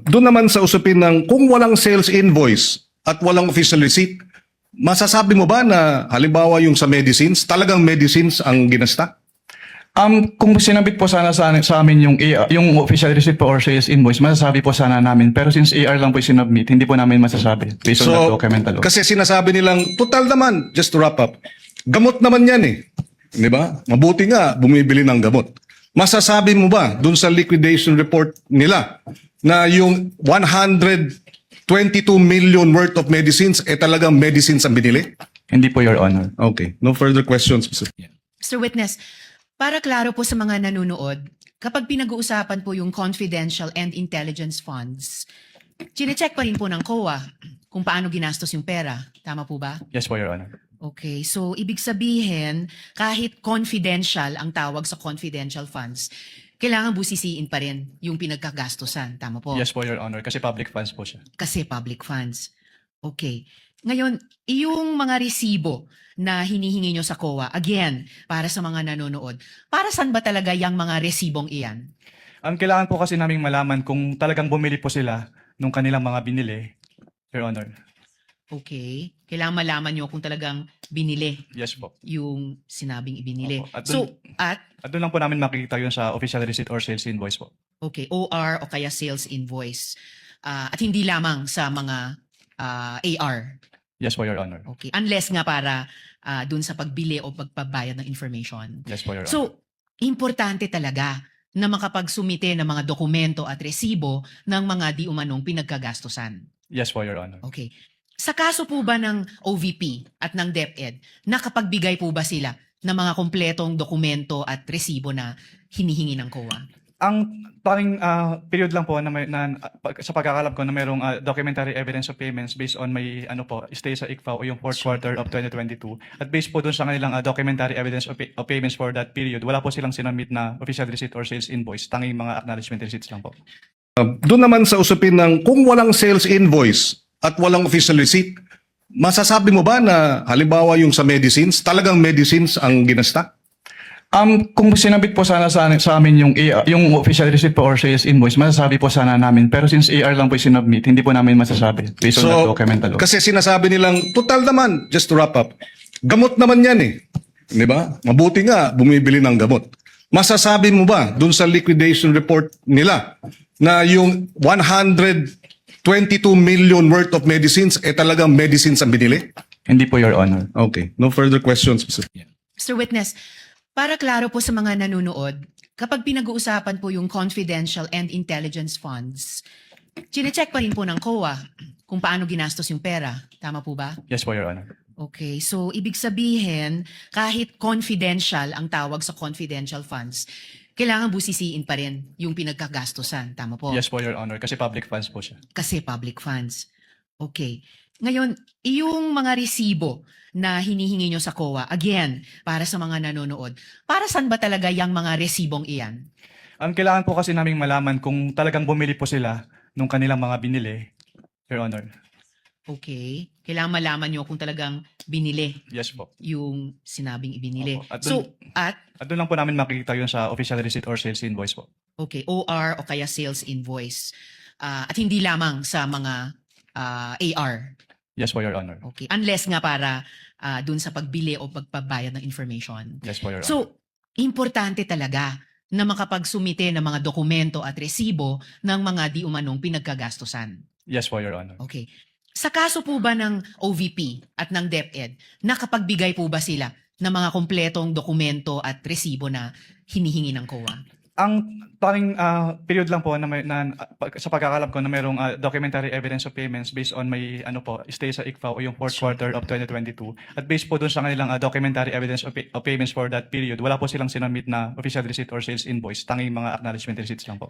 Doon naman sa usapin ng kung walang sales invoice at walang official receipt, masasabi mo ba na halimbawa yung sa medicines, talagang medicines ang ginasta? Kung sinabit po sana sa amin yung official receipt po or sales invoice, masasabi po sana namin. Pero since AR lang po sinubmit, hindi po namin masasabi based on that document alone. Kasi sinasabi nilang, total naman, just to wrap up, gamot naman yan eh. Di ba? Mabuti nga, bumibili ng gamot. Masasabi mo ba dun sa liquidation report nila na yung 122 million worth of medicines talagang medicines ang binili? Hindi po, Your Honor. Okay. No further questions, Mr. Mr. Witness, para klaro po sa mga nanonood, kapag pinag-uusapan po yung confidential and intelligence funds, chinecheck pa rin po ng COA kung paano ginastos yung pera. Tama po ba? Yes po, Your Honor. Okay, so ibig sabihin, kahit confidential ang tawag sa confidential funds, kailangan busisiin pa rin yung pinagkagastosan. Tama po? Yes po, Your Honor. Kasi public funds po siya. Kasi public funds. Okay. Ngayon, yung mga resibo na hinihingi nyo sa COA, again, para sa mga nanonood, para saan ba talaga yung mga resibong iyan? Kailangan po kasi naming malaman kung talagang bumili po sila nung kanilang mga binili, Your Honor. Okay. Kailangan malaman nyo kung talagang binili Yes po. yung sinabing ibinili. Opo. At At doon lang po namin makikita yun sa official receipt or sales invoice po. okay, OR o kaya sales invoice. At hindi lamang sa mga AR. Yes po, Your Honor. Okay. Unless nga para dun sa pagbili o pagpabayad ng information. Yes po, Your Honor. So, importante talaga na makapagsumite ng mga dokumento at resibo ng mga di umanong pinagkagastosan. Yes po, Your Honor. Okay. Sa kaso po ba ng OVP at ng DepEd, nakapagbigay po ba sila ng mga kompletong dokumento at resibo na hinihingi ng COA? Ang tanging period lang po sa pagkakalap ko na mayroong documentary evidence of payments based on may stay sa ICFA o yung fourth quarter of 2022. At based po dun sa kanilang documentary evidence of payments for that period, wala po silang sinamit na official receipt or sales invoice. Tanging mga acknowledgement receipts lang po. Doon naman sa usapin ng kung walang sales invoice at walang official receipt, masasabi mo ba na halimbawa yung sa medicines, talagang medicines ang ginasta? Kung sinabit po sana sa amin yung official receipt po or sales invoice, masasabi po sana namin. Pero since AR lang po sinubmit, hindi po namin masasabi based on that document alone. Kasi sinasabi nilang, total naman, just to wrap up, gamot naman yan eh. Di ba? Mabuti nga, bumibili ng gamot. Masasabi mo ba dun sa liquidation report nila na yung 122 million worth of medicines talagang medicines ang binili? Hindi po, Your Honor. Okay. No further questions, Mr. Mr. Witness, para klaro po sa mga nanonood, kapag pinag-uusapan po yung confidential and intelligence funds, chinecheck pa rin po ng COA kung paano ginastos yung pera. Tama po ba? Yes po, Your Honor. Okay, so ibig sabihin, kahit confidential ang tawag sa confidential funds, kailangan busisiin pa rin yung pinagkagastosan. Tama po? Yes po, Your Honor. Kasi public funds po siya. Kasi public funds. Okay. Ngayon, yung mga resibo na hinihingi nyo sa COA, again, para sa mga nanonood, para saan ba talaga yung mga resibong iyan? Kailangan po kasi naming malaman kung talagang bumili po sila nung kanilang mga binili, Your Honor. Okay. Kailangan malaman nyo kung talagang binili Yes po. yung sinabing ibinili. Opo. At At doon lang po namin makikita yun sa official receipt or sales invoice po. okay, OR o kaya sales invoice. At hindi lamang sa mga AR. Yes po, Your Honor. Okay. Unless nga para dun sa pagbili o pagpabayad ng information. Yes po, Your Honor. So, importante talaga na makapagsumite ng mga dokumento at resibo ng mga di umanong pinagkagastosan. Yes po, Your Honor. Okay. Sa kaso po ba ng OVP at ng DepEd, nakapagbigay po ba sila ng mga kompletong dokumento at resibo na hinihingi ng COA? Ang tanging period lang po sa pagkakalap ko na mayroong documentary evidence of payments based on may stay sa ICFA o yung fourth quarter of 2022. At based po dun sa kanilang documentary evidence of payments for that period, wala po silang sinamit na official receipt or sales invoice. Tanging mga acknowledgement receipts lang po.